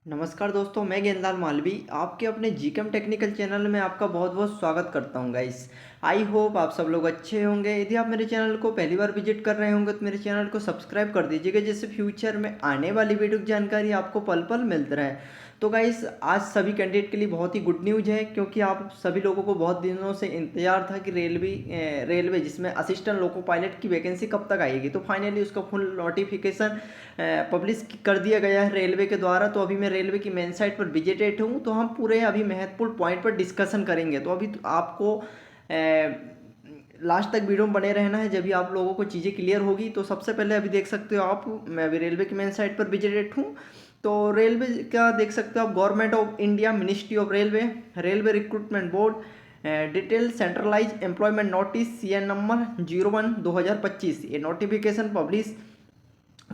नमस्कार दोस्तों, मैं गेंदाल मालवी आपके अपने जीकेम टेक्निकल चैनल में आपका बहुत बहुत स्वागत करता हूं गाइस। आई होप आप सब लोग अच्छे होंगे। यदि आप मेरे चैनल को पहली बार विजिट कर रहे होंगे तो मेरे चैनल को सब्सक्राइब कर दीजिएगा, जिससे फ्यूचर में आने वाली वीडियो की जानकारी आपको पल पल मिलती रहे। तो गाइस, आज सभी कैंडिडेट के लिए बहुत ही गुड न्यूज़ है, क्योंकि आप सभी लोगों को बहुत दिनों से इंतजार था कि रेलवे जिसमें असिस्टेंट लोको पायलट की वैकेंसी कब तक आएगी। तो फाइनली उसका फुल नोटिफिकेशन पब्लिश कर दिया गया है रेलवे के द्वारा। तो अभी मैं रेलवे की मेन साइट पर विजिटेड हूँ, तो हम पूरे अभी महत्वपूर्ण पॉइंट पर डिस्कशन करेंगे। तो अभी तो आपको लास्ट तक वीडियो में बने रहना है, जब भी आप लोगों को चीज़ें क्लियर होगी। तो सबसे पहले अभी देख सकते हो आप, मैं अभी रेलवे की मेन साइट पर विजिटेड हूँ। तो रेलवे का देख सकते हो आप, government of India, ministry of railway, railway recruitment board, detail centralise employment notice CN number 01/2025, ये नोटिफिकेशन पब्लिश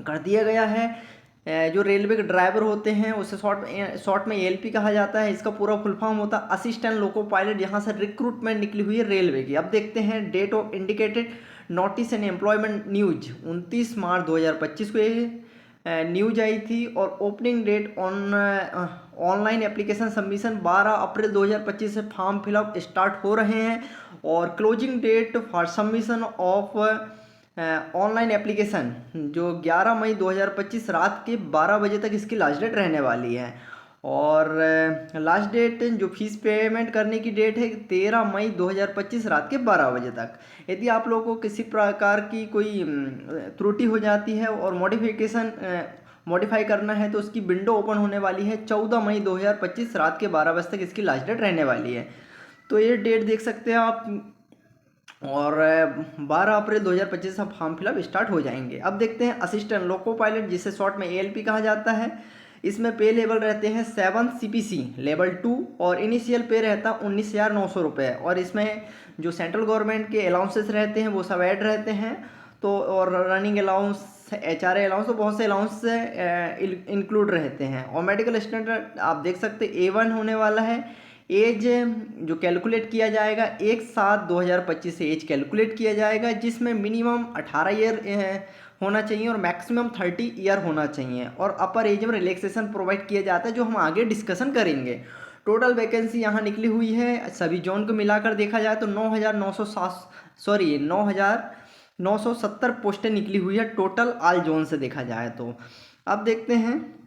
कर दिया गया है। जो रेलवे के ड्राइवर होते हैं उसे शॉर्ट में ALP कहा जाता है। इसका पूरा फुल फॉर्म होता है असिस्टेंट लोको पायलट। यहाँ से रिक्रूटमेंट निकली हुई है रेलवे की। अब देखते हैं date of indicated notice and employment news 29 मार्च 2025 को ये न्यूज आई थी। और opening date online application submission 12 अप्रैल 2025 से फॉर्म फिलअप स्टार्ट हो रहे हैं। और closing date for submission of online application जो 11 मई 2025 रात के 12 बजे तक इसकी लास्ट डेट रहने वाली है। और लास्ट डेट जो फीस पेमेंट करने की डेट है 13 मई 2025 रात के 12 बजे तक। यदि आप लोगों को किसी प्रकार की कोई त्रुटि हो जाती है और मॉडिफाई करना है, तो उसकी विंडो ओपन होने वाली है 14 मई 2025 रात के 12 बजे तक इसकी लास्ट डेट रहने वाली है। तो ये डेट देख सकते हैं आप। और 12 अप्रैल 2025 से फॉर्म फिलअप स्टार्ट हो जाएंगे। अब देखते हैं असिस्टेंट लोको पायलट, जिसे शॉर्ट में ALP कहा जाता है। इसमें पे लेवल रहते हैं 7 CPC लेवल 2, और इनिशियल पे रहता 19,900 रुपये। और इसमें जो सेंट्रल गवर्नमेंट के अलाउंसेस रहते हैं वो सब ऐड रहते हैं। तो और रनिंग अलाउंस, HRA अलाउंस, तो बहुत से अलाउंस इंक्लूड रहते हैं। और मेडिकल स्टैंडर्ड आप देख सकते A1 होने वाला है। एज जो कैलकुलेट किया जाएगा 1/7/2025 से एज कैलकुलेट किया जाएगा, जिसमें मिनिमम 18 ईयर होना चाहिए और मैक्सिमम 30 ईयर होना चाहिए। और अपर एज में रिलैक्सेशन प्रोवाइड किया जाता है, जो हम आगे डिस्कशन करेंगे। टोटल वैकेंसी यहाँ निकली हुई है, सभी जोन को मिलाकर देखा जाए तो 9,970 पोस्टें निकली हुई है टोटल ऑल जोन से देखा जाए तो। अब देखते हैं,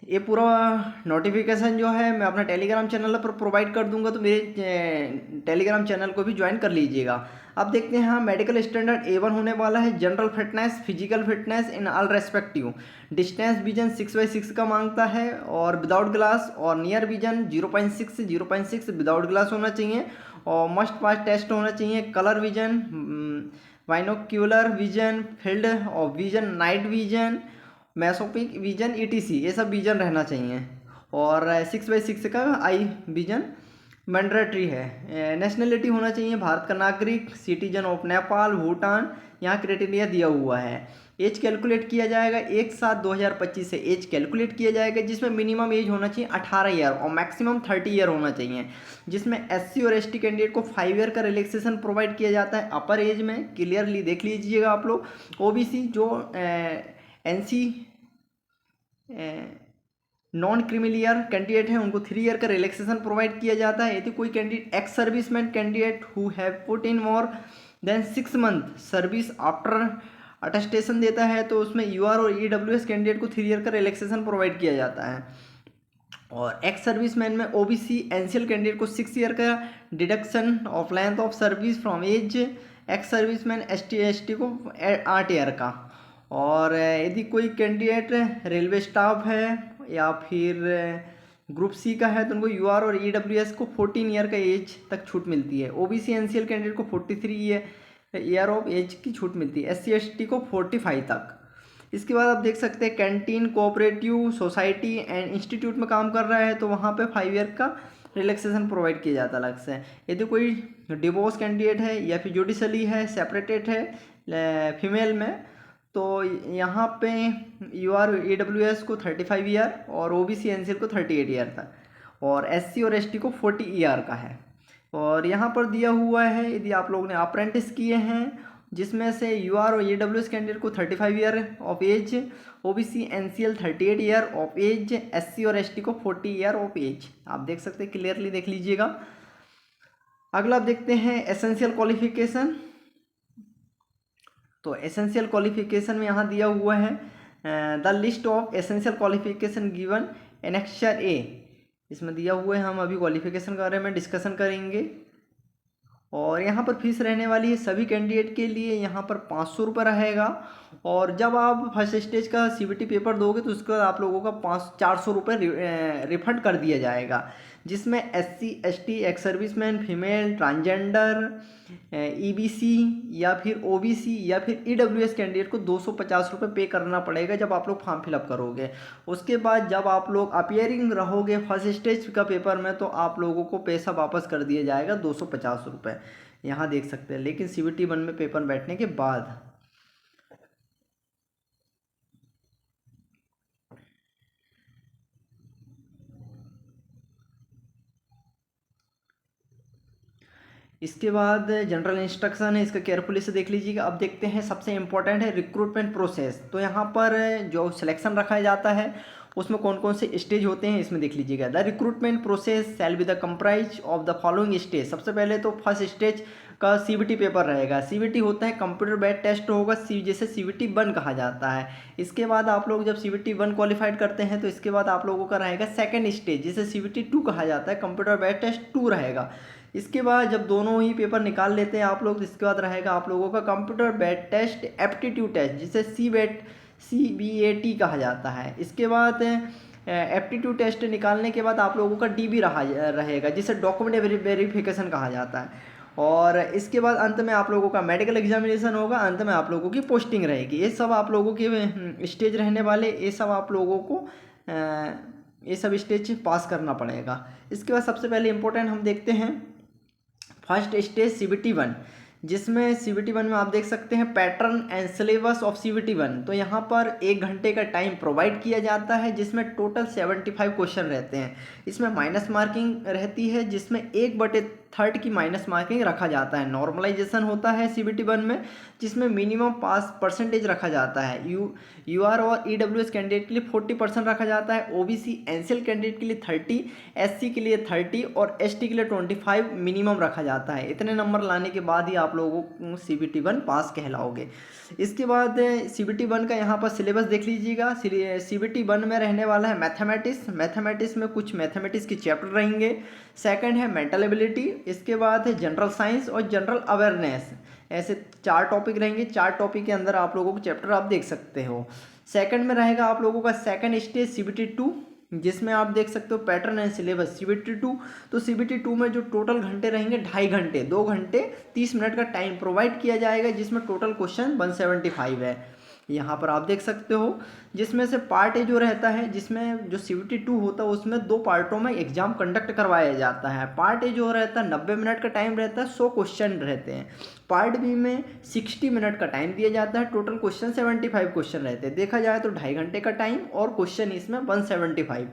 ये पूरा नोटिफिकेशन जो है मैं अपना टेलीग्राम चैनल पर प्रोवाइड कर दूंगा, तो मेरे टेलीग्राम चैनल को भी ज्वाइन कर लीजिएगा। अब देखते हैं, हाँ, मेडिकल स्टैंडर्ड A1 होने वाला है। General fitness, physical fitness in all respective. Distance vision 6/6 का मांगता है, और विदाउट ग्लास। और नियर विजन 0.6 से 0.6 विदाउट ग्लास होना चाहिए। और मस्ट पास टेस्ट होना चाहिए। Colour vision, binocular vision, field of vision, night vision, mesopic vision, ETC, ये सब विजन रहना चाहिए। और 6/6 का आई विजन मैंडेटरी है। नेशनलिटी होना चाहिए भारत का नागरिक, सिटीजन ऑफ नेपाल, भूटान, यहाँ क्राइटेरिया दिया हुआ है। एज कैलकुलेट किया जाएगा 1/7/2025 से एज कैलकुलेट किया जाएगा, जिसमें मिनिमम एज होना चाहिए 18 ईयर और मैक्सिमम 30 ईयर होना चाहिए। जिसमें SC और ST कैंडिडेट को 5 ईयर का रिलैक्सेशन प्रोवाइड किया जाता है अपर एज में। क्लियरली देख लीजिएगा आप लोग। OBC जो NC नॉन क्रिमिलियर कैंडिडेट हैं उनको 3 ईयर का रिलैक्सेशन प्रोवाइड किया जाता है। यदि कोई candidate ex serviceman candidate who have put in more than 6 month service after attestation देता है, तो उसमें UR और EWS कैंडिडेट को 3 ईयर का रिलैक्सेशन प्रोवाइड किया जाता है। और एक्स सर्विसमैन में OBC एनसीएल कैंडिडेट को 6 ईयर का deduction of length of service from age. Ex serviceman ST को 8 ईयर का। और यदि कोई कैंडिडेट रेलवे स्टाफ है या फिर ग्रुप C का है, तो उनको UR और EWS को 14 ईयर का एज तक छूट मिलती है। OBC NCL कैंडिडेट को 43 ईयर ऑफ एज की छूट मिलती है। SC ST को 45 तक। इसके बाद आप देख सकते हैं, canteen, cooperative society and institute में काम कर रहा है, तो वहाँ पे 5 ईयर का रिलैक्सेशन प्रोवाइड किया जाता है अलग से। यदि कोई डिवोर्स कैंडिडेट है या फिर जुडिशली है, सेपरेटेड है फीमेल में, तो यहाँ पे UR EWS को 35 ईयर और OBC NCL को 38 ईयर तक। और SC और ST को 40 ईयर का है। और यहाँ पर दिया हुआ है, यदि आप लोगों ने अप्रेंटिस किए हैं जिसमें से यूआर और ईडब्ल्यूएस कैंडिडेट को 35 year of age, OBC NCL 38 year of age, SC और एसटी को 40 ईयर ऑफ एज। आप देख सकते हैं, क्लियरली देख लीजिएगा। अगला आप देखते हैं एसेंशियल क्वालिफिकेशन। तो एसेंशियल क्वालिफिकेशन में यहाँ दिया हुआ है the list of essential qualification given annexure A. इसमें दिया हुआ है, हम अभी क्वालिफिकेशन के बारे में डिस्कशन करेंगे। और यहाँ पर फीस रहने वाली है सभी कैंडिडेट के लिए, यहाँ पर 500 रुपये रहेगा। और जब आप फर्स्ट स्टेज का सीबीटी पेपर दोगे तो उसके बाद आप लोगों का 400 रुपये रिफंड कर दिया जाएगा, जिसमें SC ST ex serviceman, female, transgender, EBC या फिर ओबीसी या फिर ईडब्ल्यूएस कैंडिडेट को 250 रुपये पे करना पड़ेगा जब आप लोग फॉर्म फिलअप करोगे। उसके बाद जब आप लोग अपियरिंग रहोगे फर्स्ट स्टेज का पेपर में तो आप लोगों को पैसा वापस कर दिया जाएगा 250 रुपये। यहाँ देख सकते हैं, लेकिन सीबीटी 1 में पेपर बैठने के बाद। इसके बाद जनरल इंस्ट्रक्शन है, इसका केयरफुली से देख लीजिएगा। अब देखते हैं सबसे इंपॉर्टेंट है रिक्रूटमेंट प्रोसेस। तो यहाँ पर जो सिलेक्शन रखा जाता है उसमें कौन कौन से स्टेज होते हैं इसमें देख लीजिएगा। The recruitment process shall be the comprise of the following stage. सबसे पहले तो फर्स्ट स्टेज का सीबीटी पेपर रहेगा। सीबीटी होता है कंप्यूटर बेस्ड टेस्ट होगा, जिसे सीबीटी 1 कहा जाता है। इसके बाद आप लोग जब सीबीटी 1 क्वालिफाइड करते हैं तो इसके बाद आप लोगों का रहेगा सेकंड स्टेज, जिसे सीबीटी 2 कहा जाता है, कंप्यूटर बेस्ड टेस्ट 2 रहेगा। इसके बाद जब दोनों ही पेपर निकाल लेते हैं आप लोग, इसके बाद रहेगा आप लोगों का computer based test aptitude test, जिसे CBAT कहा जाता है। इसके बाद एप्टीट्यूड टेस्ट निकालने के बाद आप लोगों का DB रहेगा, जिसे डॉक्यूमेंट वेरिफिकेशन कहा जाता है। और इसके बाद अंत में आप लोगों का मेडिकल एग्जामिनेशन होगा, अंत में आप लोगों की पोस्टिंग रहेगी। ये सब आप लोगों के स्टेज रहने वाले, ये सब आप लोगों को ये सब स्टेज पास करना पड़ेगा। इसके बाद सबसे पहले इंपॉर्टेंट हम देखते हैं फर्स्ट स्टेज CBT 1, जिसमें CBT 1 में आप देख सकते हैं pattern and syllabus of CBT 1। तो यहाँ पर 1 घंटे का टाइम प्रोवाइड किया जाता है, जिसमें टोटल 75 क्वेश्चन रहते हैं। इसमें माइनस मार्किंग रहती है, जिसमें 1/3 की माइनस मार्किंग रखा जाता है। नॉर्मलाइजेशन होता है CBT 1 में, जिसमें मिनिमम पास परसेंटेज रखा जाता है। UR और EWS कैंडिडेट के लिए 40% रखा जाता है, OBC एनसीएल कैंडिडेट के लिए 30, SC के लिए 30 और ST के लिए 25 मिनिमम रखा जाता है। इतने नंबर लाने के बाद ही आप लोगों को CBT 1 पास कहलाओगे। इसके बाद CBT 1 का यहाँ पर सिलेबस देख लीजिएगा। CBT 1 में रहने वाला है मैथमेटिक्स में कुछ मैथमेटिक्स के चैप्टर रहेंगे। सेकंड है मेंटल एबिलिटी, इसके बाद है जनरल साइंस और जनरल अवेयरनेस। ऐसे 4 टॉपिक रहेंगे। 4 टॉपिक के अंदर आप लोगों को चैप्टर आप देख सकते हो। सेकंड में रहेगा आप लोगों का सेकंड स्टेज CBT 2, जिसमें आप देख सकते हो पैटर्न एंड सिलेबस CBT 2। तो CBT 2 में जो टोटल घंटे रहेंगे 2.5 घंटे, 2 घंटे 30 मिनट का टाइम प्रोवाइड किया जाएगा, जिसमें टोटल क्वेश्चन 175 है। यहाँ पर आप देख सकते हो, जिसमें से पार्ट ए जो रहता है, जिसमें जो CBT 2 होता है उसमें 2 पार्टों में एग्जाम कंडक्ट करवाया जाता है। पार्ट ए जो रहता है 90 मिनट का टाइम रहता है, 100 क्वेश्चन रहते हैं। पार्ट बी में 60 मिनट का टाइम दिया जाता है, टोटल क्वेश्चन 75 क्वेश्चन रहते हैं। देखा जाए तो 2.5 घंटे का टाइम और क्वेश्चन इसमें 175।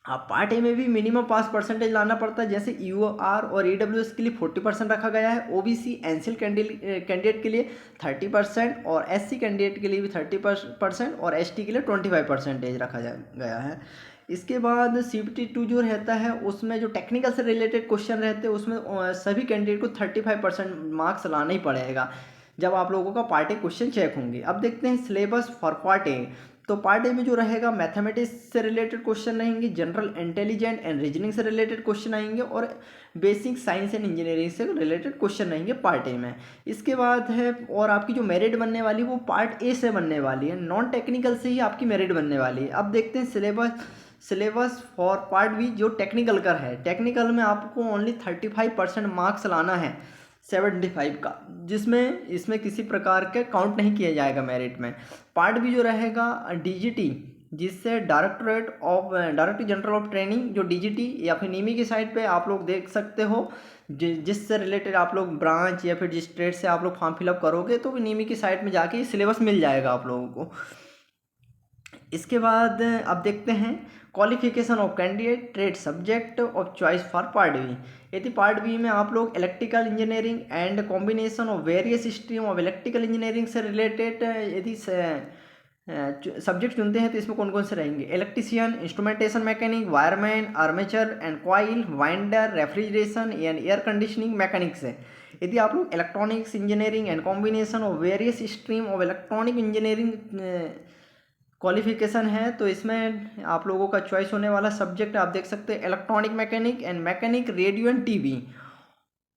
अब पार्ट ए में भी मिनिमम पास परसेंटेज लाना पड़ता है, जैसे UR और EWS के लिए 40% रखा गया है, OBC एनसीएल कैंडिडेट के लिए 30% और SC कैंडिडेट के लिए भी 30% और ST के लिए 25% रखा गया है। इसके बाद CBT 2 जो रहता है उसमें जो टेक्निकल से रिलेटेड क्वेश्चन रहते हैं उसमें सभी कैंडिडेट को 35% मार्क्स लाना ही पड़ेगा जब आप लोगों का पार्ट ए क्वेश्चन चेक होंगे। अब देखते हैं सिलेबस फॉर पार्ट ए। तो पार्ट ए में जो रहेगा मैथमेटिक्स से रिलेटेड क्वेश्चन रहेंगे, जनरल इंटेलिजेंट एंड रीजनिंग से रिलेटेड क्वेश्चन आएंगे और बेसिक साइंस एंड इंजीनियरिंग से रिलेटेड क्वेश्चन रहेंगे पार्ट ए में। इसके बाद है और आपकी जो मेरिट बनने वाली है वो पार्ट ए से बनने वाली है, नॉन टेक्निकल से ही आपकी मेरिट बनने वाली है। अब देखते हैं सिलेबस फॉर पार्ट बी जो टेक्निकल का है। टेक्निकल में आपको ओनली 35% मार्क्स लाना है 75 का, जिसमें इसमें किसी प्रकार का काउंट नहीं किया जाएगा मेरिट में। पार्ट बी जो रहेगा DGT, जिससे डायरेक्टर जनरल ऑफ ट्रेनिंग, जो DGT या फिर नीमी की साइट पे आप लोग देख सकते हो, जिससे रिलेटेड आप लोग ब्रांच या फिर जिस ट्रेड से आप लोग फॉर्म फिलअप करोगे तो नीमी की साइट में जाके सिलेबस मिल जाएगा आप लोगों को। इसके बाद अब देखते हैं qualification of candidate, trade subject of choice for part B. यदि पार्ट बी में आप लोग electrical engineering and combination of various stream of electrical engineering से रिलेटेड यदि सब्जेक्ट चुनते हैं तो इसमें कौन कौन से रहेंगे? Electrician, instrumentation mechanic, wireman, armature and coil, winder, refrigeration and air conditioning mechanics है। यदि आप लोग electronics engineering and combination of various stream of electronic engineering qualification है तो इसमें आप लोगों का चॉइस होने वाला सब्जेक्ट आप देख सकते हैं electronic mechanic and mechanic radio and TV.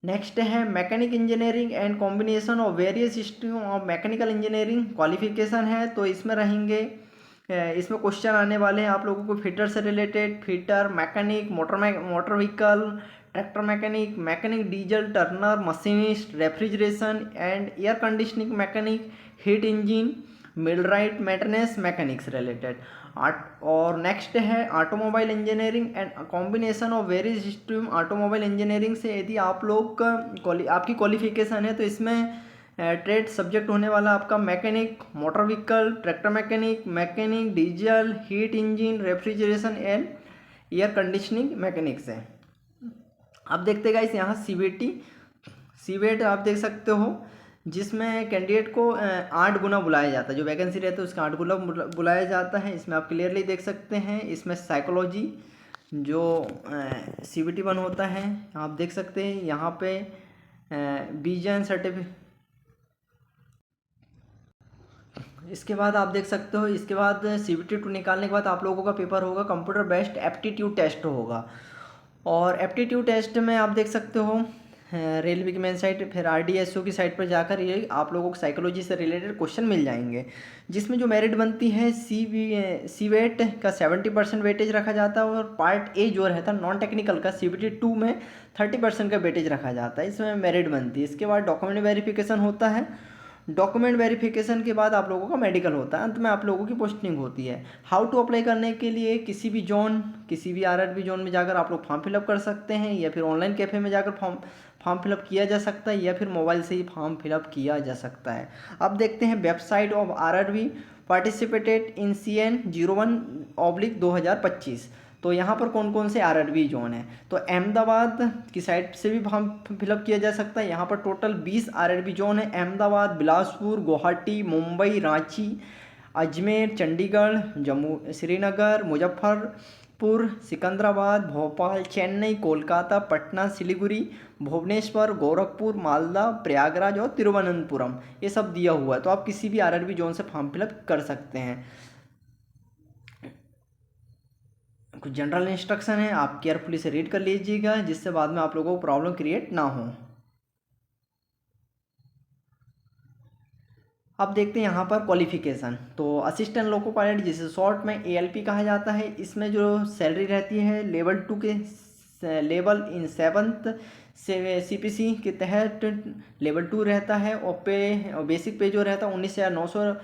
Next है mechanic engineering and combination of various stream of mechanical engineering qualification है तो इसमें रहेंगे इसमें क्वेश्चन आने वाले हैं आप लोगों को फिटर से related, fitter, mechanic, motor vehicle, tractor mechanic, mechanic diesel Turner, machinist, refrigeration and air conditioning mechanic, heat engine, millwright, maintenance mechanics related. और नेक्स्ट है automobile engineering and combination of various stream automobile engineering से यदि आप लोग आपकी qualification है तो इसमें ट्रेड सब्जेक्ट होने वाला आपका mechanic, motor vehicle, tractor mechanic, mechanic diesel, heat engine, refrigeration and air conditioning mechanics है। अब देखते गाइस यहाँ सीवेट आप देख सकते हो जिसमें कैंडिडेट को 8 गुना बुलाया जाता है, जो वैकेंसी रहता है उसका 8 गुना बुलाया जाता है। इसमें आप क्लियरली देख सकते हैं इसमें साइकोलॉजी जो CVT 1 होता है आप देख सकते हैं यहाँ पे बीजन सर्टिफिकेट। इसके बाद आप देख सकते हो इसके बाद CVT 2 निकालने के बाद आप लोगों का पेपर होगा कंप्यूटर बेस्ड एप्टीट्यूड टेस्ट होगा। और एप्टीट्यूड टेस्ट में आप देख सकते हो रेलवे की मेन साइट फिर RDSO की साइट पर जाकर ये आप लोगों को साइकोलॉजी से रिलेटेड क्वेश्चन मिल जाएंगे जिसमें जो मेरिट बनती है सीवेट का 70% वेटेज रखा जाता है और पार्ट ए जो रहता है नॉन टेक्निकल का CVT 2 में 30% का वेटेज रखा जाता है, इसमें मेरिट बनती है। इसके बाद डॉक्यूमेंट वेरिफिकेशन होता है, डॉक्यूमेंट वेरिफिकेशन के बाद आप लोगों का मेडिकल होता है, अंत में आप लोगों की पोस्टिंग होती है। हाउ टू अप्लाई करने के लिए किसी भी RRB जोन में जाकर आप लोग फॉर्म फिलअप कर सकते हैं या फिर ऑनलाइन कैफ़े में जाकर फॉर्म फिलअप किया जा सकता है या फिर मोबाइल से ही फॉर्म फिलअप किया जा सकता है। अब देखते हैं website of RRB participated in CN 01/2025। तो यहाँ पर कौन कौन से RRB जोन है तो अहमदाबाद की साइट से भी फॉर्म फिलअप किया जा सकता है। यहाँ पर टोटल 20 RRB जोन है, अहमदाबाद, बिलासपुर, गुवाहाटी, मुंबई, रांची, अजमेर, चंडीगढ़, जम्मू, श्रीनगर, मुजफ्फरपुर, सिकंदराबाद, भोपाल, चेन्नई, कोलकाता, पटना, सिलीगुड़ी, भुवनेश्वर, गोरखपुर, मालदा, प्रयागराज और तिरुवनंतपुरम ये सब दिया हुआ है। तो आप किसी भी RRB जोन से फॉर्म फिलअप कर सकते हैं। कुछ जनरल इंस्ट्रक्शन है आप केयरफुली से रीड कर लीजिएगा जिससे बाद में आप लोगों को प्रॉब्लम क्रिएट ना हो। अब देखते हैं यहाँ पर क्वालिफिकेशन। तो असिस्टेंट लोको पायलट जिसे शॉर्ट में ALP कहा जाता है, इसमें जो सैलरी रहती है लेवल 2 के लेवल इन 7th से CPC के तहत लेवल 2 रहता है और बेसिक पे जो रहता है 19,900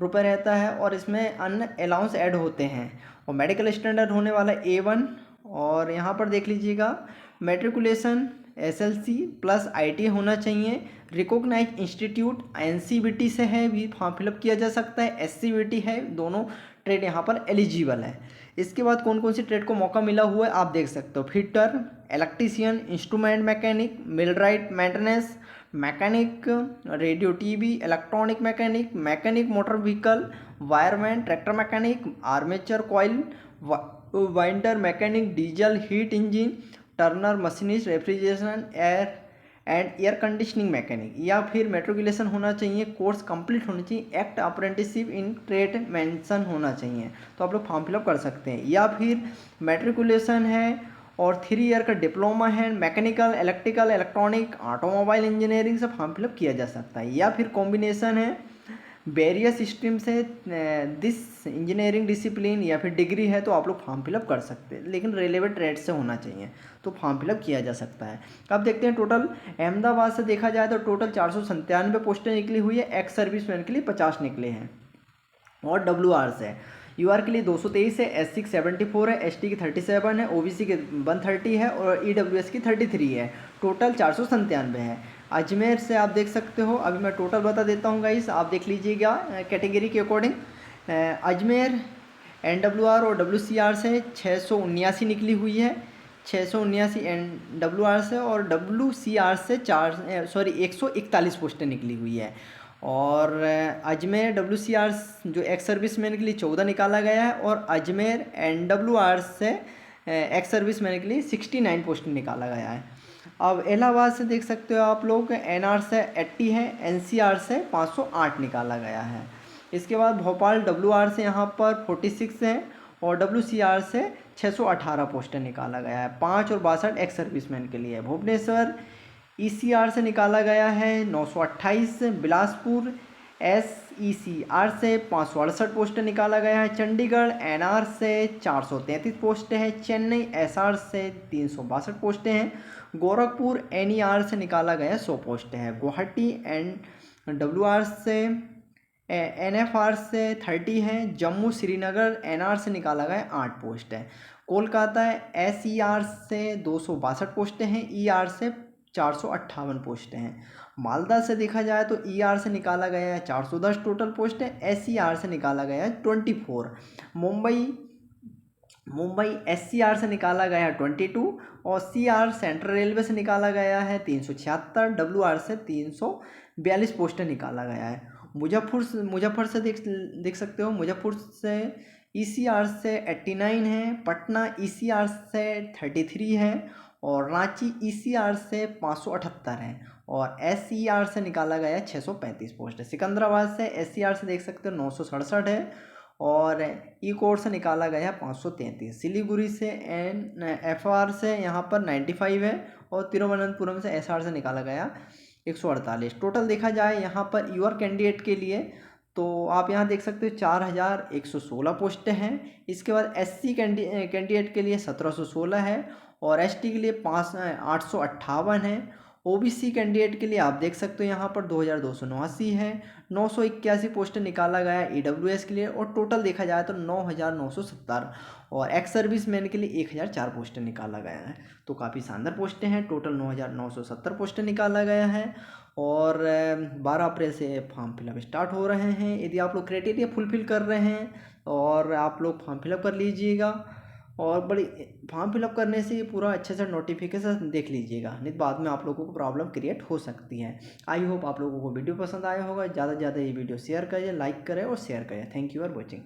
रुपये रहता है और इसमें अन्य अलाउंस ऐड होते हैं। और मेडिकल स्टैंडर्ड होने वाला A1 और यहाँ पर देख लीजिएगा मैट्रिकुलेशन SLC प्लस IT होना चाहिए। रिकॉग्नाइज इंस्टीट्यूट NCVT से है भी फॉर्म फिलअप किया जा सकता है, SCVT है, दोनों ट्रेड यहाँ पर एलिजिबल है। इसके बाद कौन कौन सी ट्रेड को मौका मिला हुआ है आप देख सकते हो, fitter, electrician, instrument mechanic, millwright, maintenance mechanic, radio TV, electronic mechanic, mechanic motor vehicle, wireman, tractor mechanic, armature coil, winder mechanic, diesel, heat engine, Turner, machinist, refrigeration air conditioning mechanic. या फिर मेट्रिकुलेशन होना चाहिए, course complete होना चाहिए, act apprenticeship in trade mention होना चाहिए तो आप लोग फॉर्म फिलअप कर सकते हैं। या फिर मेट्रिकुलेशन है और 3 ईयर का डिप्लोमा है mechanical, electrical, electronic, automobile engineering से फॉर्म फिलअप किया जा सकता है। या फिर कॉम्बिनेशन है वेरियस स्ट्रीम से दिस इंजीनियरिंग डिसिप्लिन या फिर डिग्री है तो आप लोग फॉर्म फिलअप कर सकते हैं, लेकिन रेलेवेंट ट्रेड से होना चाहिए तो फॉर्म फिलअप किया जा सकता है। अब देखते हैं टोटल अहमदाबाद से देखा जाए तो टोटल 497 पोस्टें निकली हुई है, एक्स सर्विसमैन के लिए 50 निकले हैं और WR से UR के लिए 223 है, SC की 74 है, ST की 37 है, OBC के 130 है और EWS की 33 है, टोटल 497 है। अजमेर से आप देख सकते हो, अभी मैं टोटल बता देता हूँ गाइस, आप देख लीजिएगा कैटेगरी के अकॉर्डिंग। अजमेर NWR और WCR से 679 निकली हुई है, 679 NWR से, और WCR से 141 पोस्टें निकली हुई है। और अजमेर WCR जो एक्स सर्विसमैन के लिए 14 निकाला गया है, और अजमेर NWR से एक्स सर्विसमैन के लिए 69 पोस्टें निकाला गया है। अब इलाहाबाद से देख सकते हो आप लोग, NR से 80 है, NCR से 508 निकाला गया है। इसके बाद भोपाल WR से यहाँ पर 46 है, और WCR से 618 पोस्टें निकाला गया है, 5 और 62 एक्स सर्विसमैन के लिए। भुवनेश्वर ECR से निकाला गया है 928, बिलासपुर SECR से 568 पोस्टें निकाला गया है, चंडीगढ़ NR से 433 पोस्टें हैं, चेन्नई SR से 362 पोस्टें हैं, गोरखपुर NER से निकाला गया 100 पोस्टें हैं, गुवाहाटी NWR से NFR से 30 है, जम्मू श्रीनगर NR से निकाला गया 8 पोस्ट है, कोलकाता SER से 262 पोस्टें हैं, ER से 458 पोस्टें हैं, मालदा से देखा जाए तो ER से निकाला गया है 410 टोटल पोस्ट है, SER से निकाला गया है 24, मुंबई SCR से निकाला गया है 22, और CR सेंट्रल रेलवे से निकाला गया है 376, WR से 342 पोस्टें निकाला गया है। मुजफ्फर से देख सकते हो, मुजफ्फर से ECR से 89 है, पटना ECR से 33 है, और रांची ECR से 578 है, और SER से निकाला गया 635 पोस्ट है। सिकंदराबाद से SCR से देख सकते हो 967 है, और कोर से निकाला गया 533, सिलीगुड़ी से FR से यहाँ पर 95 है, और तिरुवनंतपुरम से SR से निकाला गया 148। टोटल देखा जाए यहाँ पर यूआर कैंडिडेट के लिए, तो आप यहाँ देख सकते हो 4116 पोस्टें हैं। इसके बाद SC कैंडिडेट के लिए 1716 है, और ST के लिए 858 है, OBC कैंडिडेट के लिए आप देख सकते हो यहाँ पर 2289 है, 981 पोस्टें निकाला गया EWS के लिए, और टोटल देखा जाए तो 9970, और एक्स सर्विसमैन के लिए 1004 पोस्टें निकाला गया है। तो काफ़ी शानदार पोस्टें हैं, टोटल 9970 पोस्टें निकाला गया है, और 12 अप्रैल से फॉर्म फिलअप स्टार्ट हो रहे हैं। यदि आप लोग क्राइटेरिया फुलफिल कर रहे हैं और आप लोग फॉर्म फिलअप कर लीजिएगा, और बड़ी फॉर्म फिलअप करने से पूरा अच्छे से नोटिफिकेशन देख लीजिएगा, नहीं तो बाद में आप लोगों को प्रॉब्लम क्रिएट हो सकती है। आई होप आप लोगों को वीडियो पसंद आया होगा। ज़्यादा से ज़्यादा ये वीडियो शेयर करिए, लाइक करें और शेयर करें। Thank you for watching.